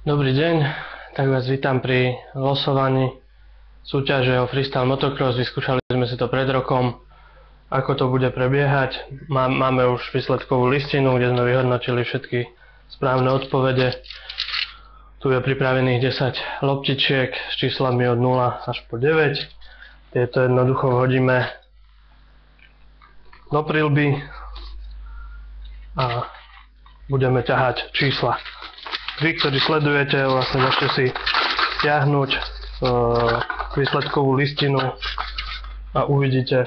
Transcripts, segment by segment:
Dobrý deň, tak vás vítam pri losovaní súťaže o freestyle motocross. Vyskúšali sme si to pred rokom, ako to bude prebiehať. Máme už výsledkovú listinu, kde sme vyhodnotili všetky správne odpovede. Tu je pripravených 10 loptičiek s číslami od 0 až po 9. Tieto jednoducho hodíme do prilby a budeme ťahať čísla. Vy, ktorí sledujete, vlastne môžete si stiahnuť výsledkovú listinu a uvidíte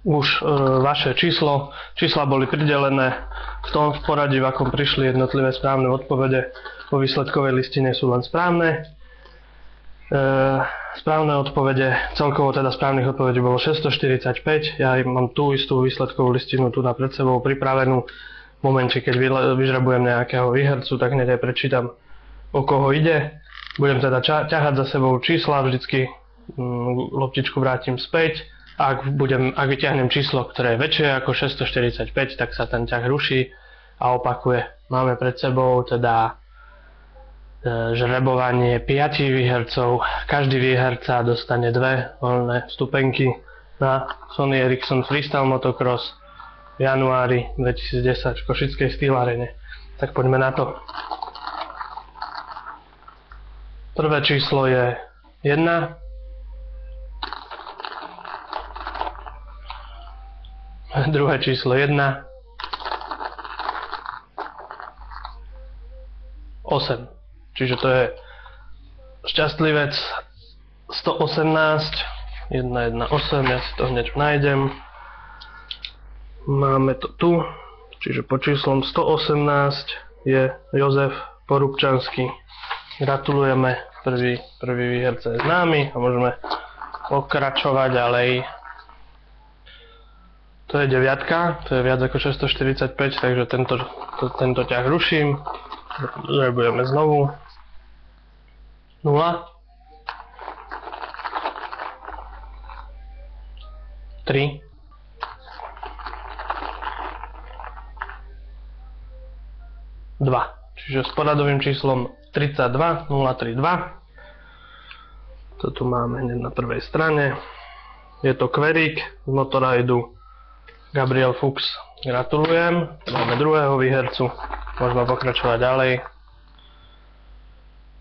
už vaše číslo. Čísla boli pridelené v tom poradí, v akom prišli jednotlivé správne odpovede. Vo výsledkovej listine sú len správne. Správne odpovede, celkovo teda správnych odpovedí bolo 645. Ja mám tú istú výsledkovú listinu tu pred sebou pripravenú. V momente, keď vyžrebujem nejakého výhercu, tak hneď aj prečítam, o koho ide. Budem teda ťahať za sebou čísla, vždycky loptičku vrátim späť. Ak vyťahnem číslo, ktoré je väčšie ako 645, tak sa ten ťah ruší a opakuje. Máme pred sebou teda žrebovanie 5 výhercov. Každý výherca dostane 2 voľné vstupenky na Sony Ericsson Freestyle Motocross v januári 2010 v Košickej Steel Arene. Tak poďme na to. Prvé číslo je 1. Druhé číslo 1. 8. Čiže to je šťastlivec 118. 118, ja si to hneď nájdem. Máme to tu, čiže pod číslom 118 je Jozef Porubčanský. Gratulujeme, prvý výherca je známy a môžeme pokračovať ďalej. To je 9, to je viac ako 645, takže tento ťah ruším. Budeme znovu. 0. 3. 2. Čiže s poradovým číslom 32 032. To tu máme hneď na prvej strane. Je to Kverík z Motorajdu Gabriel Fuchs. Gratulujem. Máme druhého výhercu. Môžeme pokračovať ďalej.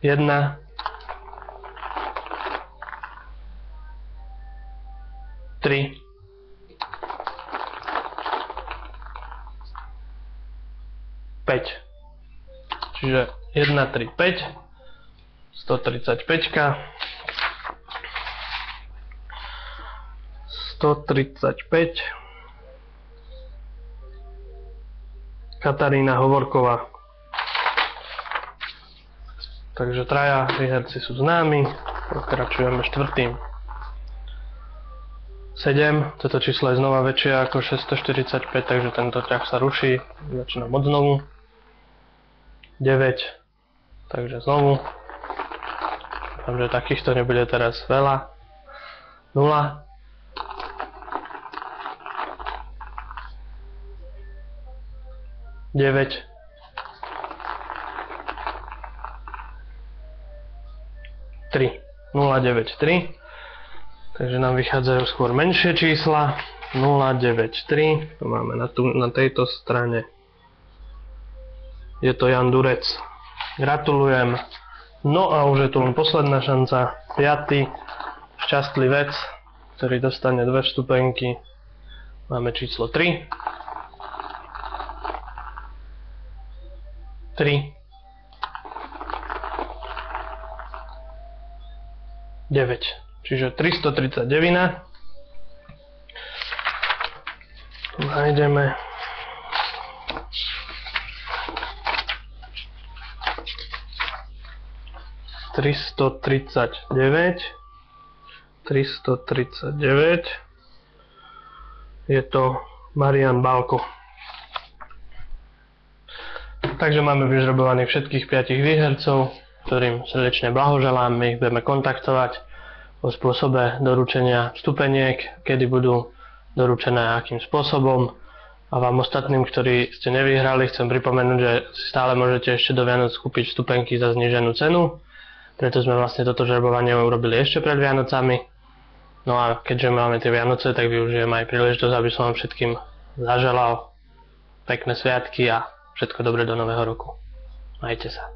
1. 3. 5. Čiže 1, 3, 5, 135, 135, Katarína Hovorková. Takže traja výherci sú známi, pokračujeme štvrtým. 7, toto číslo je znova väčšie ako 645, takže tento ťah sa ruší, začínam od znovu. 9, takže znovu. Dúfam, že takýchto nebude teraz veľa. 0. 9. 3. 0, 9, 3. Takže nám vychádzajú skôr menšie čísla. 0, 9, 3. To máme na tejto strane. Je to Jan Durec. Gratulujem. No a už je tu len posledná šanca. 5. šťastlivec, ktorý dostane 2 vstupenky. Máme číslo 3. 3. 9. Čiže 339. Tu nájdeme. 339. Je to Marian Balko. Takže máme vyžrebovaných všetkých 5 výhercov, ktorým srdečne blahoželám. My ich budeme kontaktovať o spôsobe doručenia vstupeniek, kedy budú doručené a akým spôsobom. A vám ostatným, ktorí ste nevyhrali, chcem pripomenúť, že si stále môžete ešte do Vianoc kúpiť vstupenky za zníženú cenu. Preto sme vlastne toto žrebovanie urobili ešte pred Vianocami. No a keďže máme tie Vianoce, tak využijem aj príležitosť, aby som vám všetkým zaželal pekné sviatky a všetko dobré do nového roku. Majte sa.